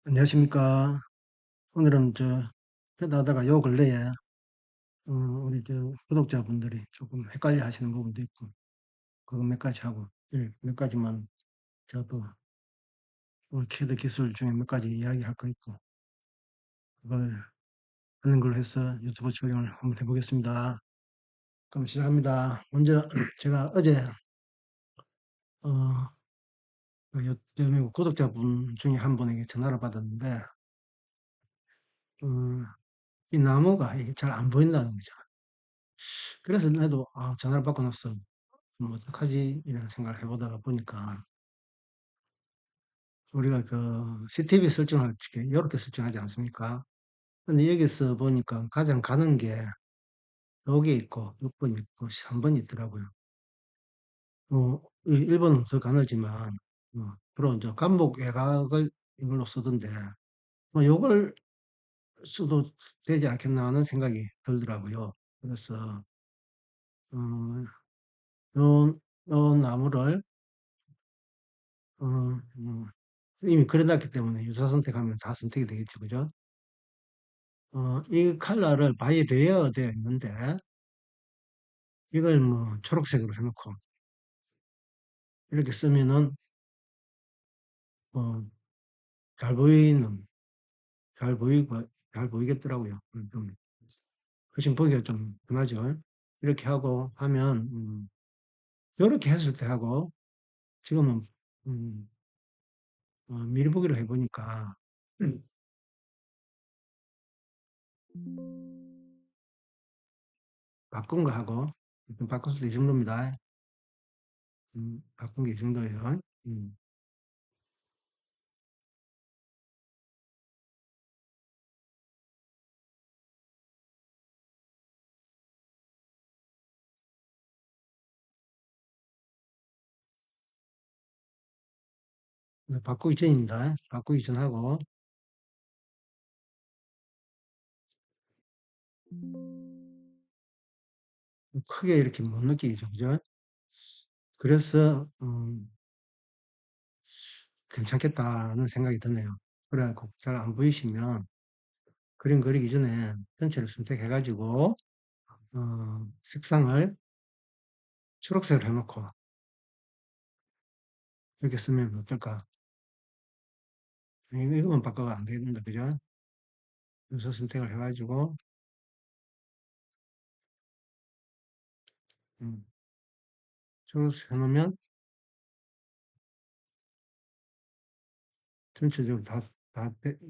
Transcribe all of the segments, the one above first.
안녕하십니까. 오늘은 하다가 요 근래에 우리 구독자분들이 조금 헷갈려 하시는 부분도 있고, 그거 몇 가지 하고, 몇 가지만 저도 우리 캐드 기술 중에 몇 가지 이야기할 거 있고, 그걸 하는 걸로 해서 유튜브 촬영을 한번 해보겠습니다. 그럼 시작합니다. 먼저 제가 어제 어, 구독자분 중에 한 분에게 전화를 받았는데, 어, 이 나무가 잘 안 보인다는 거죠. 그래서 나도 전화를 받고 나서 어떡하지? 이런 생각을 해보다가 보니까 우리가 CTV 설정을 이렇게 설정하지 않습니까? 근데 여기서 보니까 가장 가는 게 여기 있고 6번 있고 3번 있더라고요. 1번은 더 가늘지만 주로 이제 간목 외곽을 이걸로 쓰던데 요걸 써도 되지 않겠나 하는 생각이 들더라고요. 그래서 어, 요 나무를 어, 뭐 이미 그려놨기 때문에 유사 선택하면 다 선택이 되겠죠. 그죠? 이 컬러를 바이 레이어 되어 있는데 이걸 뭐 초록색으로 해놓고 이렇게 쓰면은 어, 잘 보이는 잘 보이고 잘 보이겠더라고요. 좀 훨씬 보기가 좀 편하죠. 이렇게 하고 하면 이렇게 했을 때 하고 지금은 음, 미리 보기로 해보니까 바꾼 거 하고 바꿨을 때 이 정도입니다. 바꾼 게 이 정도예요. 바꾸기 전입니다. 바꾸기 전하고 크게 이렇게 못 느끼죠. 그죠? 그래서 괜찮겠다는 생각이 드네요. 그래갖고 잘 안 보이시면 그림 그리기 전에 전체를 선택해 가지고 색상을 초록색으로 해놓고 이렇게 쓰면 어떨까? 이거만 바꿔가 안 되겠는데, 그죠? 요소 선택을 해가지고 음, 초록색 해놓으면 전체적으로 다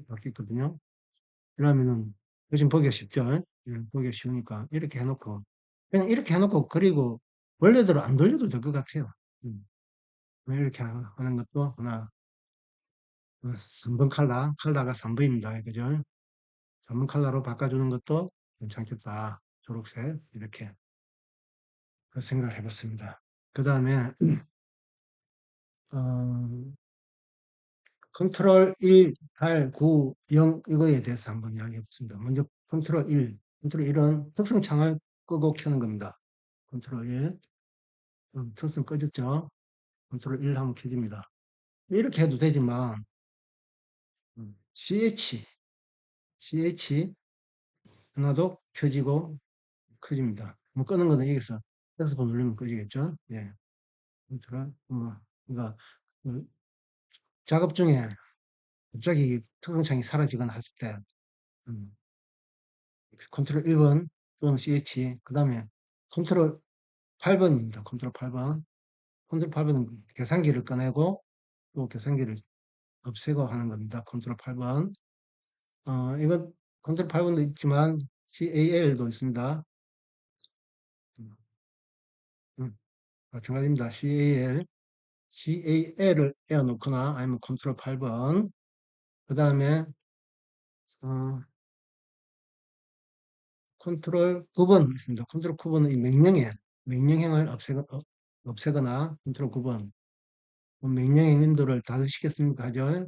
바뀌거든요. 그러면은 요즘 보기가 쉽죠? 보기가 쉬우니까 이렇게 해놓고 그냥 이렇게 해놓고 그리고 원래대로 안 돌려도 될 것 같아요. 음, 이렇게 하는 것도 하나 3번 컬러가 3번입니다. 그죠? 3번 컬러로 바꿔주는 것도 괜찮겠다. 초록색 이렇게 그 생각을 해봤습니다. 그 다음에 어, 컨트롤 1, 8, 9, 0 이거에 대해서 한번 이야기해봤습니다. 먼저 컨트롤 1은 특성 창을 끄고 켜는 겁니다. 컨트롤 1, 특성 꺼졌죠? 컨트롤 1 하면 켜집니다. 이렇게 해도 되지만 CH 하나도 켜지고 켜집니다. 뭐 끄는 거는 여기서 X번 누르면 꺼지겠죠? 예. 컨트롤 이거 그 작업 중에 갑자기 특성창이 사라지거나 했을 때 음, 컨트롤 1번 또는 CH 그 다음에 컨트롤 8번입니다. 컨트롤 8번 컨트롤 8번은 계산기를 꺼내고 또 계산기를 없애고 하는 겁니다. 컨트롤 8번 이건 컨트롤 8번도 있지만 CAL도 있습니다. 음, 마찬가지입니다. CAL을 떼어놓거나 아니면 컨트롤 8번 그 다음에 어, 컨트롤 9번 있습니다. 컨트롤 9번은 이 명령행을 없애거나 컨트롤 9번 명령행 윈도우를 닫으시겠습니까? 하죠.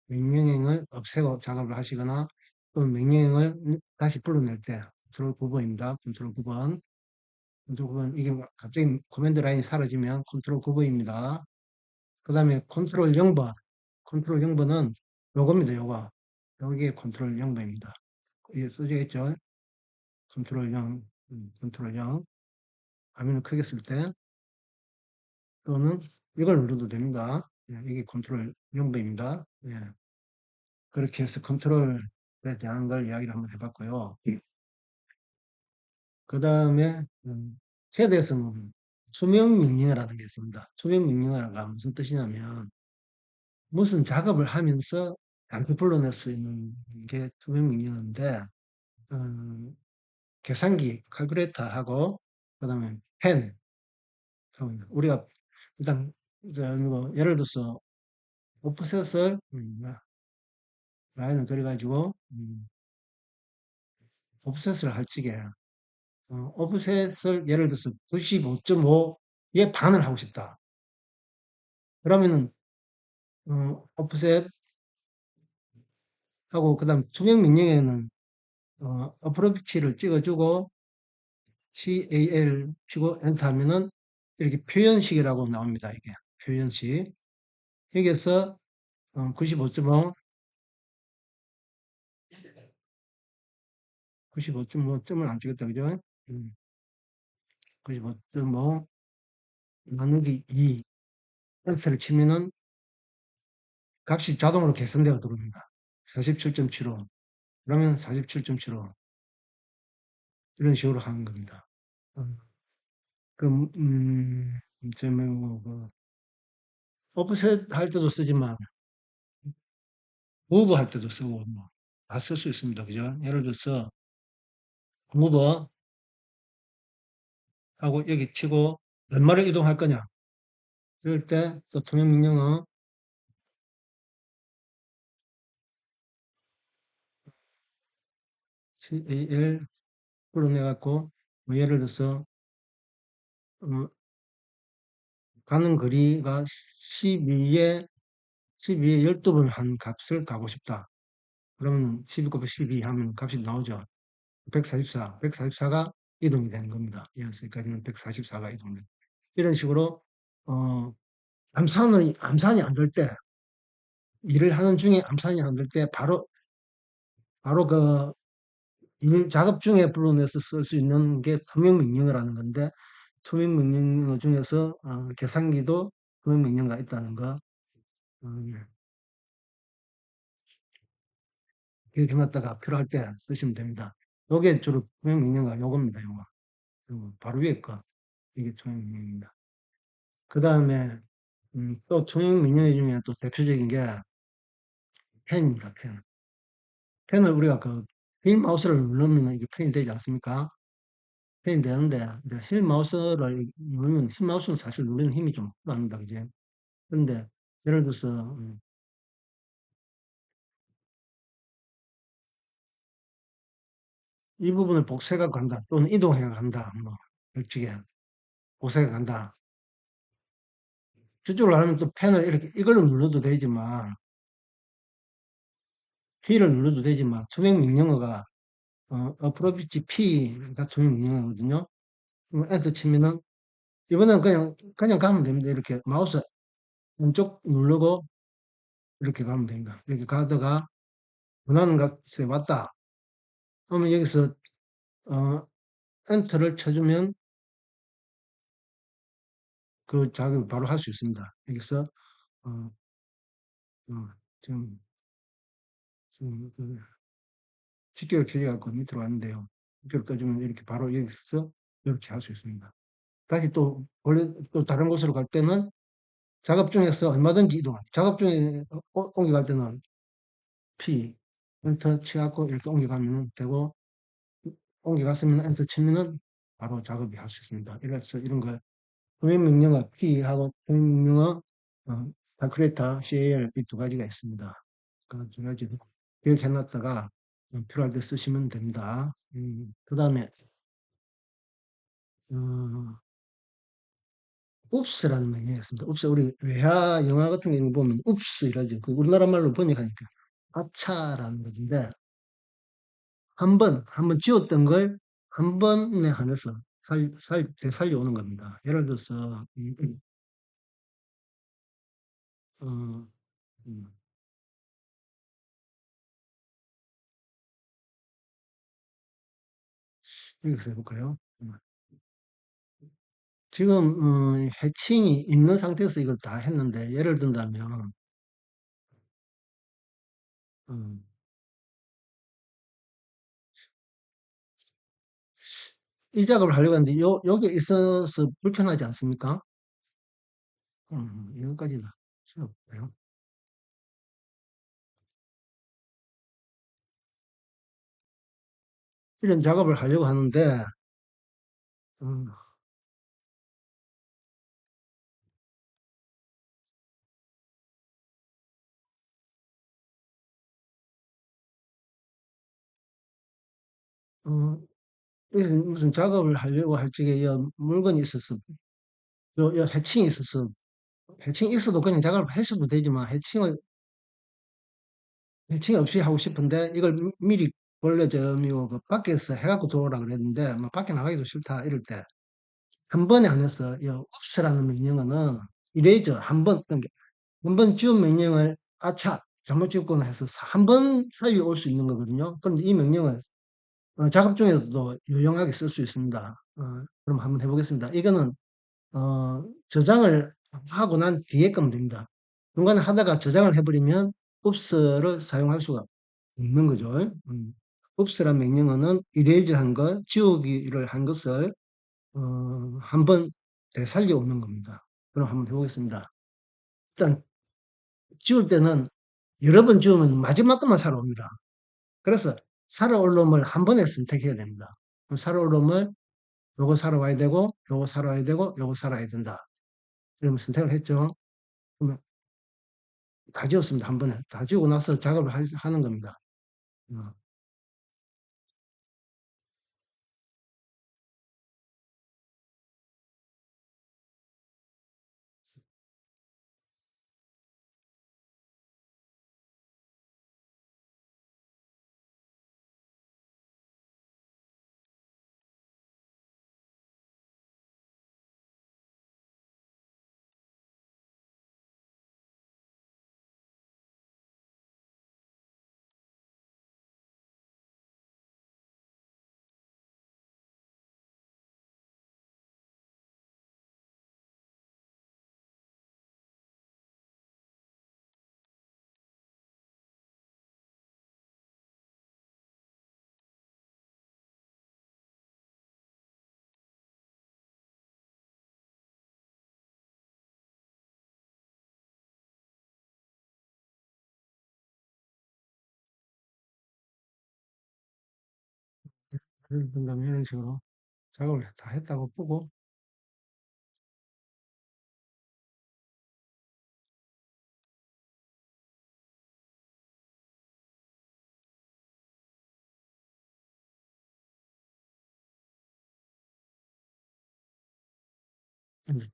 명령행을 없애고 작업을 하시거나 또 명령행을 다시 불러낼 때 컨트롤 9번입니다. 컨트롤 9번 컨트롤 9번 이게 갑자기 코맨드 라인이 사라지면 컨트롤 9번입니다. 그 다음에 컨트롤 0번 컨트롤 0번은 요겁니다, 요거. 요게 컨트롤 0번입니다. 이게 써져 있죠? 컨트롤 0, 컨트롤 0. 화면을 크게 쓸 때, 또는 이걸 눌러도 됩니다. 예, 이게 컨트롤 0번입니다. 예. 그렇게 해서 컨트롤에 대한 걸 이야기를 한번 해봤고요. 그 다음에, CAD에서는 투명 명령어라는 게 있습니다. 투명 명령어가 무슨 뜻이냐면, 무슨 작업을 하면서 단수 불러낼 수 있는 게 투명 명령어인데, 어, 계산기, 칼큘레이터하고, 그 다음에 펜, 우리가 일단, 뭐 예를 들어서, 오프셋을, 라인을 그려가지고, 오프셋을 할 적에, 오프셋을 예를 들어서 95.5의 반을 하고 싶다. 그러면은, 오프셋하고, 그 다음 투명 명령에는, 어프로치를 찍어주고, CAL 치고 엔터 하면은, 이렇게 표현식이라고 나옵니다. 이게. 표현식. 여기에서, 95.5, 95.5점을 안 찍었다. 그죠? 95.5 나누기 2. 엔터를 치면은 값이 자동으로 계산되어 들어옵니다. 47.75. 그러면 47.75. 이런 식으로 하는 겁니다. 음, 그, 뭐, 오프셋 할 때도 쓰지만, 무브 할 때도 쓰고, 뭐, 다 쓸 수 있습니다. 그죠? 예를 들어서, 무브 하고 여기 치고, 얼마를 이동할 거냐? 이럴 때, 또 통역 명령어, CAL 풀어내갖고, 뭐 예를 들어서, 어, 가는 거리가 12에 12번 한 값을 가고 싶다. 그러면 12 곱하기 12 하면 값이 나오죠. 144, 144가 이동이 되는 겁니다. 여기까지는 144가 이동됩니다. 이런 식으로, 어, 암산이 안 될 때, 일을 하는 중에 암산이 안 될 때, 바로 그 일 작업 중에 불러내서 쓸 수 있는 게 투명 명령어라는 건데, 투명 명령어 중에서, 계산기도 투명 명령어가 있다는 거, 예. 기억해놨다가 필요할 때 쓰시면 됩니다. 요게 주로 투명 명령어가 요겁니다, 요거. 바로 위에 거. 이게 투명 명령입니다. 그 다음에, 또 투명 명령어 중에 또 대표적인 게 펜입니다, 펜. 펜을 우리가 휠 마우스를 누르면 이게 펜이 되지 않습니까? 펜이 되는데, 이제 휠 마우스를 누르면, 휠 마우스는 사실 누르는 힘이 좀 필요합니다, 그지? 그런데, 예를 들어서, 이 부분을 복사가 간다, 또는 이동해 간다, 뭐, 일찍에 복사가 간다. 저쪽으로 가면 또 펜을 이렇게, 이걸로 눌러도 되지만, P를 눌러도 되지만, 투명 명령어가, 어프로비치 P가 투명 명령어거든요. 엔터 치면은, 이번엔 그냥 가면 됩니다. 이렇게 마우스 왼쪽 누르고 이렇게 가면 됩니다. 이렇게 가다가 원하는 값에 왔다. 그러면 여기서 어, 엔터를 쳐주면 그 작업을 바로 할 수 있습니다. 여기서 어, 어, 지금 그 집게가 켜져갖고 밑으로 왔는데요. 집게를 꺼주면 이렇게 바로 여기서 이렇게 할 수 있습니다. 다시 또 원래 또 다른 곳으로 갈 때는 작업 중에서 얼마든지 이동합니다. 작업 중에 옮겨갈 때는 P 엔터 치갖고 이렇게 옮겨가면 되고 옮겨갔으면 엔터 치면은 바로 작업이 할 수 있습니다. 이래서 이런 걸 도면 명령어 P하고 도면 명령어 calculator CAL 이 두 가지가 있습니다. 그 두 가지 기억해놨다가 필요할 때 쓰시면 됩니다. 그 다음에 어, 읍스라는 명령이 있습니다. 읍스 우리 외화 영화 같은 거 보면 읍스 이러죠. 그 우리나라 말로 번역하니까 아차라는 건데 한 번 지웠던 걸 한 번에 한해서 되살려오는 겁니다. 예를 들어서, 어, 음, 여기서 해 볼까요? 지금 해칭이 있는 상태에서 이걸 다 했는데 예를 든다면 어 이 작업을 하려고 하는데 요 요게 있어서 불편하지 않습니까? 이것까지 다 채워 볼까요? 이런 작업을 하려고 하는데 음 어 여기서 무슨 작업을 하려고 할 적에 물건이 있어서 해칭이 있어서 해칭이 있어도 그냥 작업을 했어도 되지만 해칭이 없이 하고 싶은데 이걸 미리 원래 그 밖에서 해 갖고 들어오라 그랬는데 뭐 "밖에 나가기도 싫다." 이럴 때 한 번에 안 해서 이 옵스라는 명령어는 이레이저 한 번 그러니까 한 번 지운 명령을 '아차 잘못 지웠구나.' 해서 한 번 살려올 수 있는 거거든요. 그런데 이 명령을 작업 중에서도 유용하게 쓸 수 있습니다. 그럼 한번 해 보겠습니다. 이거는 저장을 하고 난 뒤에 거면 됩니다. 중간에 하다가 저장을 해 버리면 옵스를 사용할 수가 없는 거죠. 옵스란 명령어는 이레이즈한 것, 지우기를 한 것을 한 번 되살려 오는 겁니다. 그럼 한번 해 보겠습니다. 일단 지울 때는 여러 번 지우면 마지막 것만 살아옵니다. 그래서 살아올 놈을 한 번에 선택해야 됩니다. 그럼 살아올 놈을 요거 살아와야 되고 요거 살아와야 되고 요거 살아야 된다. 그러면 선택을 했죠. 그러면 다 지웠습니다, 한 번에. 다 지우고 나서 작업을 하는 겁니다. 어. 예를 든다면 이런 식으로 작업을 다 했다고 보고 인제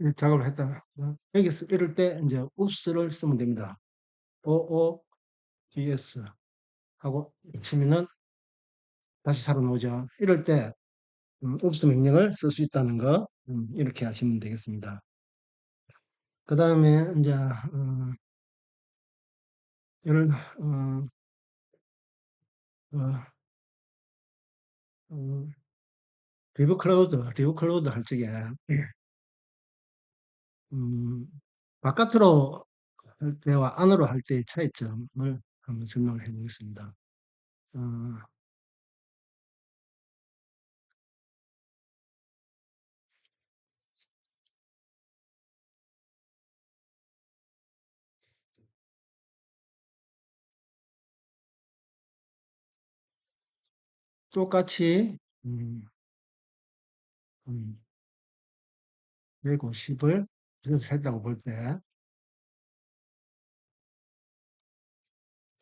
이 작업을 했다가 여기서 이럴 때 인제 옵스를 쓰면 됩니다. OODS 하고 치면은 다시 살아 나오죠. 이럴 때 옵스 명령을 쓸 수 있다는 거 이렇게 하시면 되겠습니다. 그다음에 인제 예를 어 어 어 리브 클로드 할 적에 음 바깥으로 할 때와 안으로 할 때의 차이점을 한번 설명을 해 보겠습니다. 어 똑같이 음 150을 이것을 했다고 볼 때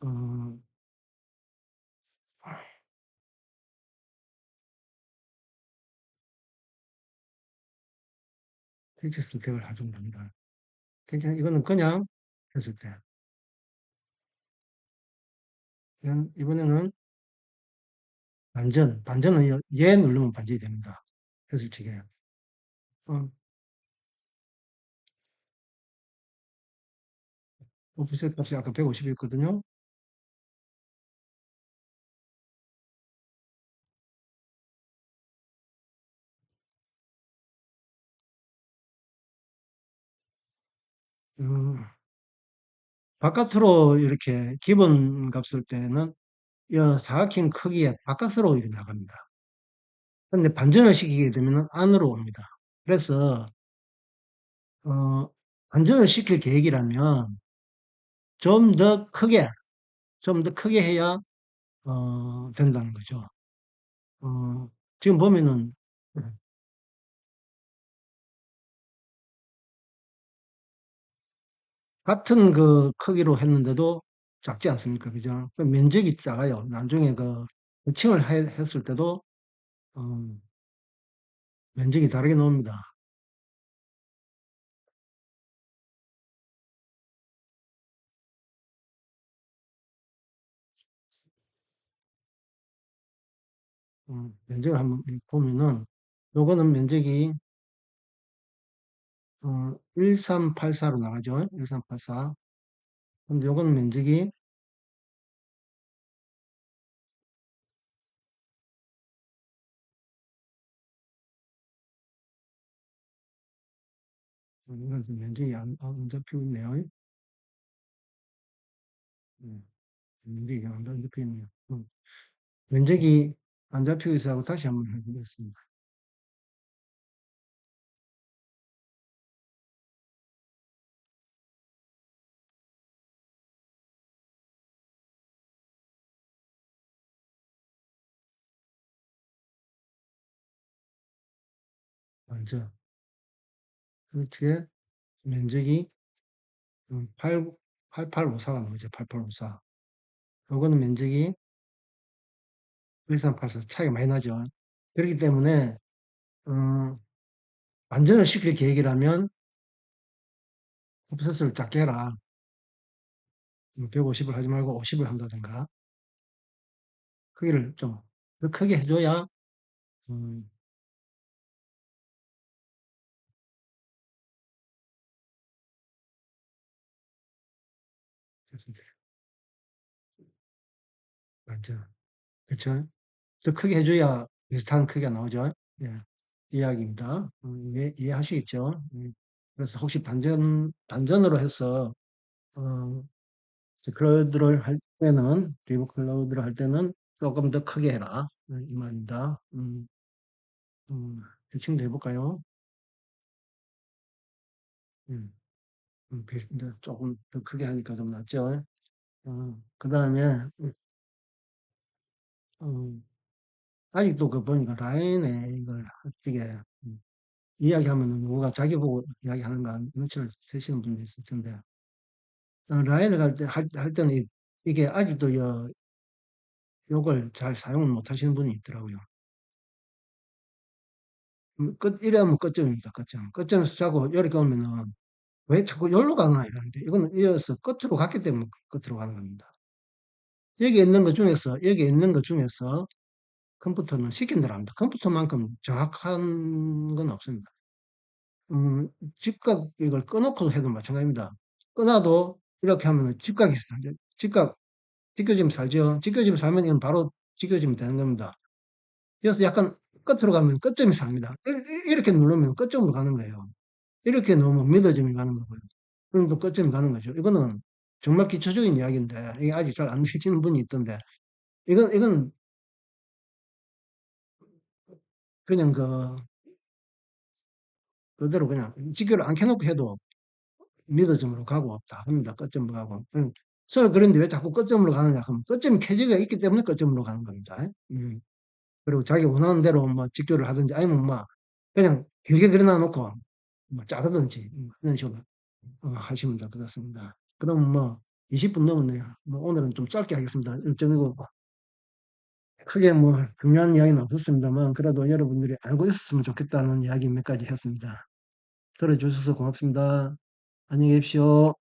어 필지 선택을 하시면 됩니다. 이거는 그냥 했을 때. 이번에는 반전은 얘 누르면 반전이 됩니다. 했을 적에. 어 오프셋 값이 아까 150 이었거든요. 어 바깥으로 이렇게 기본 값을 때는 이 사각형 크기의 바깥으로 이렇게 나갑니다. 근데 반전을 시키게 되면은 안으로 옵니다. 그래서 어 반전을 시킬 계획이라면 좀 더 크게, 좀 더 크게 해야 된다는 거죠. 어 지금 보면은 같은 그 크기로 했는데도 작지 않습니까? 그죠? 그 면적이 작아요. 나중에 그 층을 했을 때도 어 면적이 다르게 나옵니다. 면적을 한번 보면은 요거는 면적이 1384로 나가죠. 1384. 근데 요거는 면적이 이건 좀 면적이 안 잡히고 있네요. 음, 면적이 안 잡히고 있네요. 면적이 안 잡히고 있어 하고 다시 한번 해보겠습니다. 먼저 이렇게 면적이 8854가 나오죠. 8854. 요거는 면적이 1384 차이가 많이 나죠. 그렇기 때문에 어, 완전을 시킬 계획이라면 옵셋을 작게 해라. 150을 하지 말고 50을 한다든가 크기를 좀 더 크게 해줘야 음, 됐습니다. 완전 그렇죠. 더 크게 해줘야 비슷한 크기가 나오죠. 예, 이야기입니다. 이해하시겠죠? 그래서 혹시 반전으로 해서 어, 클라우드를 할 때는 리브 클라우드를 할 때는 조금 더 크게 해라 이 말입니다. 대칭도 해볼까요? 음, 비슷 조금 더 크게 하니까 좀 낫죠. 그 다음에 음, 아직도 그 보니까 라인에 이거 어떻게 이야기하면은 누가 자기 보고 이야기하는가 눈치를 채시는 분도 있을 텐데 라인을 할 때는 이게 아직도 요걸 잘 사용을 못 하시는 분이 있더라고요. 이래하면 끝점입니다. 끝점. 끝점에서 자고 이렇게 오면은 왜 자꾸 여기로 가나 이러는데 이거는 이어서 끝으로 갔기 때문에 끝으로 가는 겁니다. 여기 있는 것 중에서 컴퓨터는 시킨 대로 합니다. 컴퓨터만큼 정확한 건 없습니다. 직각 이걸 꺼놓고 해도 마찬가지입니다. 끊어도 이렇게 하면은 직각이 살죠. 직겨지면 살죠. 직겨지면 살면 이건 바로 직겨지면 되는 겁니다. 그래서 약간 끝으로 가면 끝점이 삽니다. 이렇게 누르면 끝점으로 가는 거예요. 이렇게 놓으면 미ddle점이 가는 거고요. 그럼 또 끝점이 가는 거죠. 이거는 정말 기초적인 이야기인데 이게 아직 잘 안 되시는 분이 있던데 이건 그냥 그대로 그냥 직교를 안 켜 놓고 해도 미드점으로 가고 없다 합니다. 끝점으로 가고. 선을 그렸는데 왜 자꾸 끝점으로 가느냐 그러면 끝점이 켜지가 있기 때문에 끝점으로 가는 겁니다. 그리고 자기 원하는 대로 뭐 직교를 하든지 아니면 뭐 그냥 길게 그려 놔 놓고 뭐 자르든지 그런 식으로 하시면 될 것 같습니다. 그럼 뭐 20분 넘었네요. 뭐 오늘은 좀 짧게 하겠습니다. 일정이고 크게 뭐 중요한 이야기는 없었습니다만 그래도 여러분들이 알고 있었으면 좋겠다는 이야기 몇 가지 했습니다. 들어 주셔서 고맙습니다. 안녕히 계십시오.